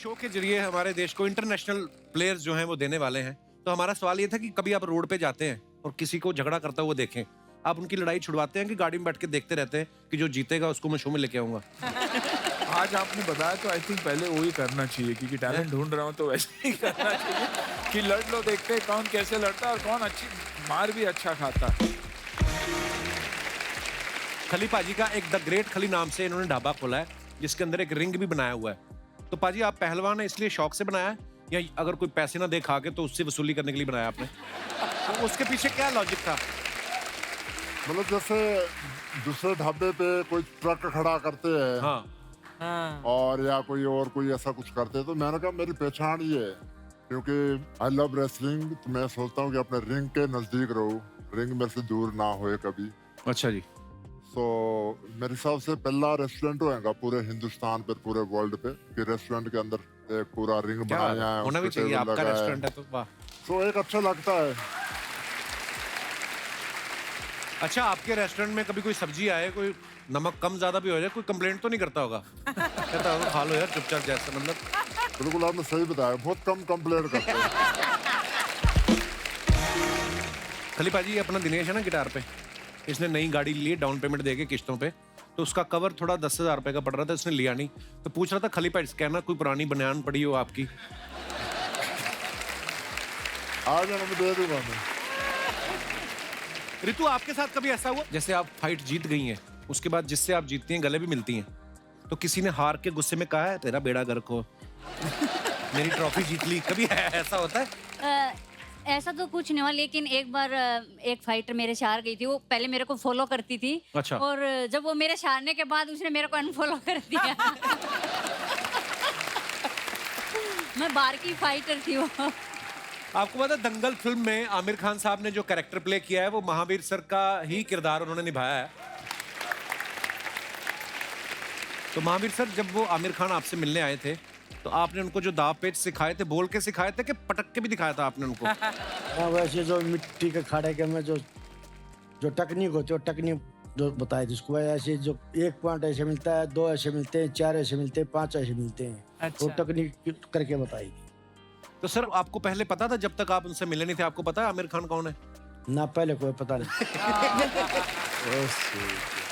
Show के जरिए हमारे देश को इंटरनेशनल प्लेयर्स जो हैं वो देने वाले हैं, तो हमारा सवाल ये था कि कभी आप रोड पे जाते हैं और किसी को झगड़ा करता हुआ देखें, आप उनकी लड़ाई छुड़वाते हैं कि गाड़ी में बैठ के देखते रहते हैं कि जो जीतेगा उसको मैं शो में लेके आऊंगा? आज आपने बताया तो आई थिंक पहले वो ही करना चाहिए, क्योंकि टैलेंट ढूंढ रहा हूँ तो वैसे ही करना चाहिए कि लड़ लो, देखते हैं कौन कैसे लड़ता है और कौन अच्छी मार भी अच्छा खाता है। खली पाजी का एक द ग्रेट खली नाम से इन्होंने ढाबा खोला है जिसके अंदर एक रिंग भी बनाया हुआ है। तो पाजी आप पहलवान है इसलिए शौक से बनाया है या अगर कोई पैसे ना दे खा के तो उससे वसूली करने के लिए बनाया आपने? तो उसके पीछे क्या लॉजिक था? मतलब जैसे दूसरे ढाबे पे कोई ट्रक खड़ा करते हैं, हाँ और या कोई ऐसा कुछ करते हैं, तो मैंने कहा मेरी पहचान ये है, क्योंकि आई लव रेसलिंग, तो मैं सोचता हूँ कि अपने रिंग के नजदीक रहूं, रिंग मेरे से दूर ना होए कभी। अच्छा जी। सो मेरे हिसाब से पहला रेस्टोरेंट होएगा पूरे हिंदुस्तान पर, पूरे वर्ल्ड पे, कि रेस्टोरेंट के अंदर एक पूरा रिंग क्या बनाया है, होना भी उस पे चाहिए, टेबल आपका लगा है। रेस्टोरेंट है तो वाह। सो एक अच्छा लगता है। अच्छा, आपके रेस्टोरेंट में कभी कोई सब्जी आए, कोई नमक कम ज्यादा भी हो जाए, कोई कंप्लेंट तो नहीं करता होगा? कहता होगा खा लो यार चुपचाप, जैसा मतलब। बिल्कुल आपने सही बताया, बहुत कम कंप्लेंट करते हैं। खली पाजी अपना दिनेश है ना गिटार पे, इसने नई गाड़ी ली डाउन पेमेंट देके किश्तों पे, तो उसका कवर थोड़ा 10,000 रुपए का पड़ रहा था, इसने लिया नहीं, तो पूछ रहा था खली पाजी कहना कोई पुरानी बनियान पड़ी हो आपकी? आ जाना, मैं दे दूंगा मैं। रितु, आपके साथ कभी ऐसा हुआ जैसे आप फाइट जीत गई हैं, उसके बाद जिससे आप जीतती हैं गले भी मिलती हैं, तो किसी ने हार के गुस्से में कहा है तेरा बेड़ा गर्क हो, मेरी ट्रॉफी जीत ली, कभी ऐसा होता है? ऐसा तो कुछ नहीं हुआ, लेकिन एक बार एक फाइटर मेरे से हार गई थी। वो पहले मेरे को फॉलो करती थी। अच्छा। और जब वो मेरे से हारने के बाद उसने मेरे को अनफॉलो कर दिया। मैं बाहर की फाइटर थी वो। आपको पता है दंगल फिल्म में आमिर खान साहब ने जो कैरेक्टर प्ले किया है वो महावीर सर का ही किरदार उन्होंने निभाया है। तो महावीर सर, जब वो आमिर खान आपसे मिलने आए थे तो आपने उनको जो दाव पेच सिखाए थे, बोल के सिखाए थे कि पटक के भी दिखाया था आपने उनको? हाँ, वैसे जो मिट्टी के खाड़े के में जो टेक्निक होती है, टेक्निक जो बताई थी उसको, ऐसे जो 1 पॉइंट ऐसे मिलता है, 2 ऐसे मिलते हैं, 4 ऐसे मिलते हैं, 5 ऐसे मिलते हैं। अच्छा। वो टेक्निक करके बताई थी। तो सर आपको पहले पता था, जब तक आप उनसे मिले नहीं थे आपको पता है आमिर खान कौन है? ना पहले कोई पता नहीं।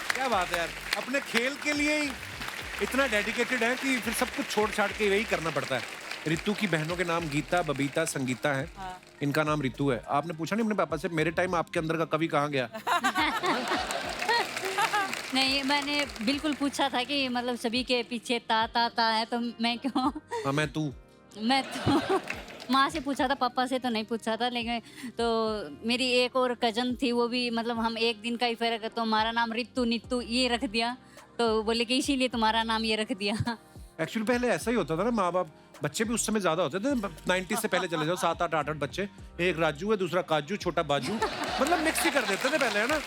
क्या बात है यार, अपने खेल के लिए ही इतना डेडिकेटेड है कि फिर सब कुछ छोड़ छाड़ के वही करना पड़ता है। रितु की बहनों के नाम गीता, बबीता, संगीता है। हाँ। इनका नाम रितु है। आपने पूछा नहीं अपने पापा से मेरे टाइम आपके अंदर का कवि कहाँ गया? नहीं, मैंने बिल्कुल पूछा था कि मतलब सभी के पीछे ता ता ता है, तो मैं क्यों? हाँ, मैं तू। मैं तो माँ से पूछा था, पापा से तो नहीं पूछा था। लेकिन तो मेरी एक और कजन थी, वो भी मतलब हम एक दिन का ही फर्क है, तो हमारा नाम रितु नित्तु ये रख दिया। तो बोले कि इसीलिए तुम्हारा नाम ये रख दिया। एक्चुअली पहले ऐसा ही होता था ना, माँ बाप, बच्चे भी उस समय ज्यादा होते थे, 90 से पहले चले जाओ, 7, 8, 8 बच्चे, एक राजू है, दूसरा काजू, छोटा बाजू, मतलब मिक्स ही कर देते थे पहले, है ना?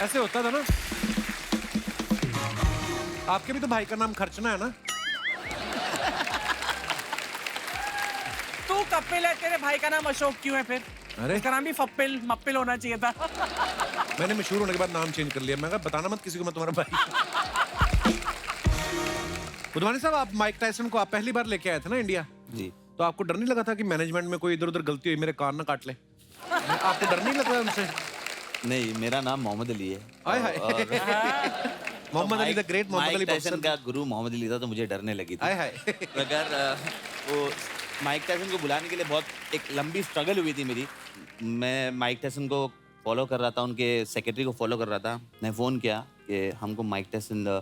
ऐसे होता था ना। आपके भी तो भाई का नाम खर्चना है ना? तू कपिल है, तेरे भाई का नाम अशोक क्यों है फिर? अरे इसका नाम भी फप्पिल मप्पिल होना चाहिए था। मैंने मशहूर होने के बाद नाम चेंज कर लिया। मैं कहा बताना मत किसी को मैं तुम्हारा भाई। बुधवानी साहब, आप माइक टायसन को आप पहली बार लेके आए थे ना इंडिया जी। तो आपको डर नहीं लगा था कि मैनेजमेंट में कोई इधर उधर गलती हुई, मेरे कान ना काट ले? आपको डर नहीं लग रहा उनसे? नहीं, मेरा नाम मोहम्मद अली है। हाय हाय। Muhammad Ali the great, Muhammad Ali Tyson boxer का गुरु मोहम्मद अली था, तो मुझे डरने लगी थी। हाय हाय। अगर वो माइक टायसन को बुलाने के लिए बहुत एक लंबी स्ट्रगल हुई थी मेरी। मैं माइक टायसन को फॉलो कर रहा था, उनके सेक्रेटरी को फॉलो कर रहा था। मैं फ़ोन किया कि हमको माइक टायसन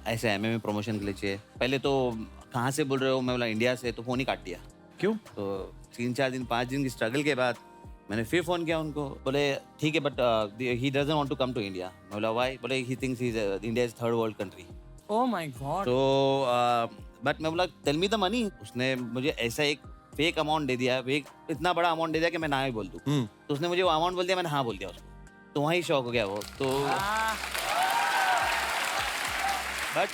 ऐसे MMA प्रमोशन के लिए चाहिए। पहले तो कहाँ से बोल रहे हो, मैं बोला इंडिया से, तो फ़ोन ही काट दिया। क्यों? तो 3-4 दिन 5 दिन की स्ट्रगल के बाद मैंने फिर फ़ोन किया उनको, बोले ठीक है but he doesn't want to come to India. मैं बोला व्हाई? बोले he thinks India is 3rd world country. Oh my god. तो बट मैं बोला टेल मी द मनी। उसने मुझे ऐसा एक फेक अमाउंट दे दिया, फेक इतना बड़ा अमाउंट दे दिया कि मैं ना ही बोल दूँ। तो उसने मुझे वो अमाउंट बोल दिया, मैंने हाँ बोल दिया उसको, तो वहीं शौक हो गया वो। तो बट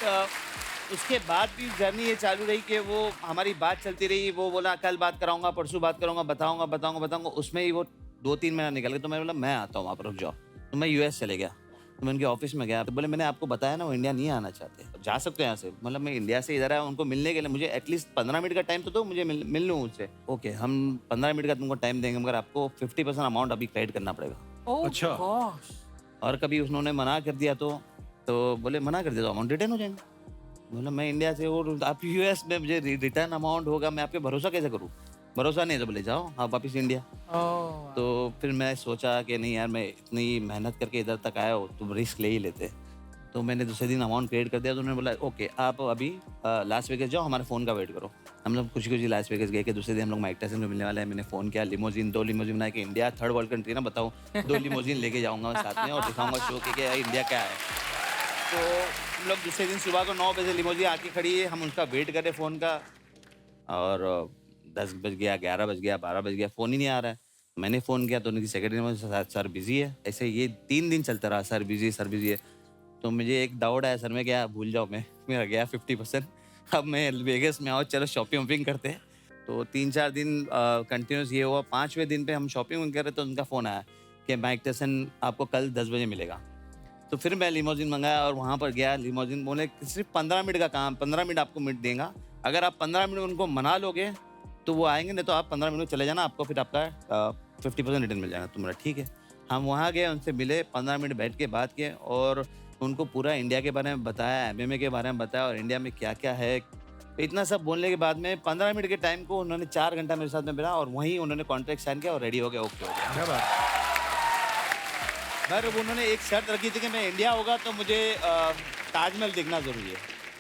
उसके बाद भी जर्नी ये चालू रही कि वो हमारी बात चलती रही। वो बोला कल बात कराऊंगा, परसों बात करूंगा, बताऊंगा। उसमें ही वो 2-3 महीना निकल गया। तो मैं बोला मैं आता हूँ वहाँ पर, रुक जाओ। तो मैं US चले गया। तो मैं उनके ऑफिस में गया तो बोले मैंने आपको बताया ना वो इंडिया नहीं आना चाहते, जा सकते हैं यहाँ से। मतलब मैं इंडिया से इधर आया उनको मिलने के लिए, मुझे एटलीस्ट 15 मिनट का टाइम तो दो, मुझे मिल लूँ उससे। ओके, हम 15 मिनट का तुमको टाइम देंगे मगर आपको 50% अमाउंट अभी क्रेडिट करना पड़ेगा। Oh अच्छा। gosh. और कभी उन्होंने मना कर दिया तो बोले मना कर दिया तो अमाउंट रिटर्न हो जाएंगे। बोला मैं इंडिया से और आप यूएस में मुझे रिटर्न अमाउंट होगा, मैं आप पे भरोसा कैसे करूँ? भरोसा नहीं है तो बोले जाओ आप वापस इंडिया। Oh. तो फिर मैं सोचा कि नहीं यार, मैं इतनी मेहनत करके इधर तक आया हो तो रिस्क ले ही लेते। तो मैंने दूसरे दिन अमाउंट क्रेडिट कर दिया। तो उन्होंने बोला ओके आप अभी लास वेगस जाओ, हमारे फ़ोन का वेट करो। हम लोग खुशी खुशी लास वेगस गए कि दूसरे दिन हम लोग माइक टायसन को मिलने वाले हैं। मैंने फ़ोन किया, लिमोजिन 2 लिमोजिन बनाया कि इंडिया थर्ड वर्ल्ड कंट्री ना, बताओ 2 लिमोजिन लेके जाऊँगा मैं साथ में और दिखाऊँगा शो कि यार इंडिया क्या है। तो हम लोग दूसरे दिन सुबह को 9 बजे लिमोजिन आके खड़ी है, हम उसका वेट करें फ़ोन का, और 10 बज गया, 11 बज गया, 12 बज गया, फ़ोन ही नहीं आ रहा है। मैंने फ़ोन किया तो उनकी सेक्रेटरी ने सर बिजी है। ऐसे ये 3 दिन चलता रहा, सर बिजी है। तो मुझे एक डाउट आया, सर मैं क्या भूल जाऊँ मैं, मेरा गया 50%। अब मैं वेगस में आओ, चलो शॉपिंग वॉपिंग करते हैं। तो 3-4 दिन कंटिन्यूस ये हुआ। 5वें दिन पे हम शॉपिंग कर रहे तो उनका फ़ोन आया कि माइक टायसन आपको कल 10 बजे मिलेगा। तो फिर मैं लिमोजिन मंगाया और वहाँ पर गया। लिमोजिन बोले सिर्फ 15 मिनट का काम, 15 मिनट आपको मिनट देगा। अगर आप 15 मिनट उनको मना लोगे तो वो आएंगे, नहीं तो आप 15 मिनट में चले जाना, आपको फिर आपका 50% रिटर्न मिल जाएगा। तो मेरा ठीक है। हम वहाँ गए, उनसे मिले, 15 मिनट बैठ के बात किए और उनको पूरा इंडिया के बारे में बताया, MMA के बारे में बताया और इंडिया में क्या क्या है। इतना सब बोलने के बाद में 15 मिनट के टाइम को उन्होंने 4 घंटा मेरे साथ में बिता और वहीं उन्होंने कॉन्ट्रैक्ट साइन किया और रेडी हो गया, ओके हो गया। क्या बात। पर उन्होंने एक शर्त रखी थी कि मैं इंडिया होगा तो मुझे ताजमहल देखना ज़रूरी है।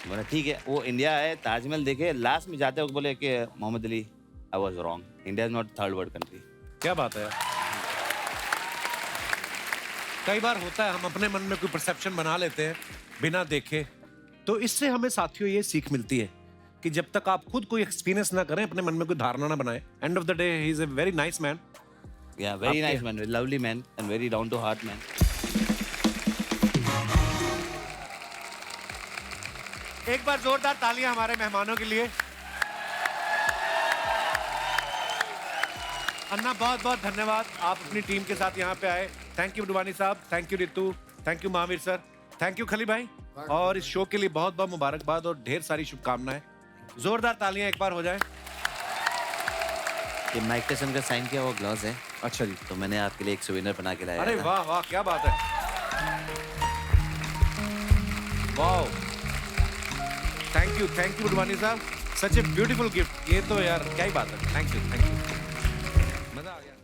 बोला ठीक है। वो इंडिया है, ताजमहल देखे। लास्ट में जाते वक्त बोले कि Mohammad Ali I was wrong, India is not third world country. क्या बात है यार। कई बार होता है हम अपने मन में कोई परसेप्शन बना लेते हैं बिना देखे। तो इससे हमें साथियों ये सीख मिलती है कि जब तक आप खुद कोई एक्सपीरियंस ना करें, अपने मन में कोई धारणा ना बनाए। End of the day he is a very nice man. Yeah, very nice man, lovely man and very down to heart man. एक बार जोरदार तालियां हमारे मेहमानों के लिए। अन्ना बहुत बहुत धन्यवाद, आप अपनी टीम के साथ यहाँ पे आए। थैंक यू डुवानी साहब, thank you Ritu, thank you Mahavir sir, thank you खली भाई। और इस शो के लिए बहुत बहुत मुबारकबाद और ढेर सारी शुभकामनाएं। जोरदार तालियां एक बार हो जाए। ये माइक टायसन का साइन किया हुआ ग्लव्स है, अच्छा जी। तो मैंने आपके लिए एक सुविनर बना के लाया अरे था। वाह वाह, क्या बात है। वाह, थैंक यू डुवानी साहब, सच ए ब्यूटीफुल गिफ्ट। ये तो यार क्या ही बात है। थैंक यू मजा आ गया।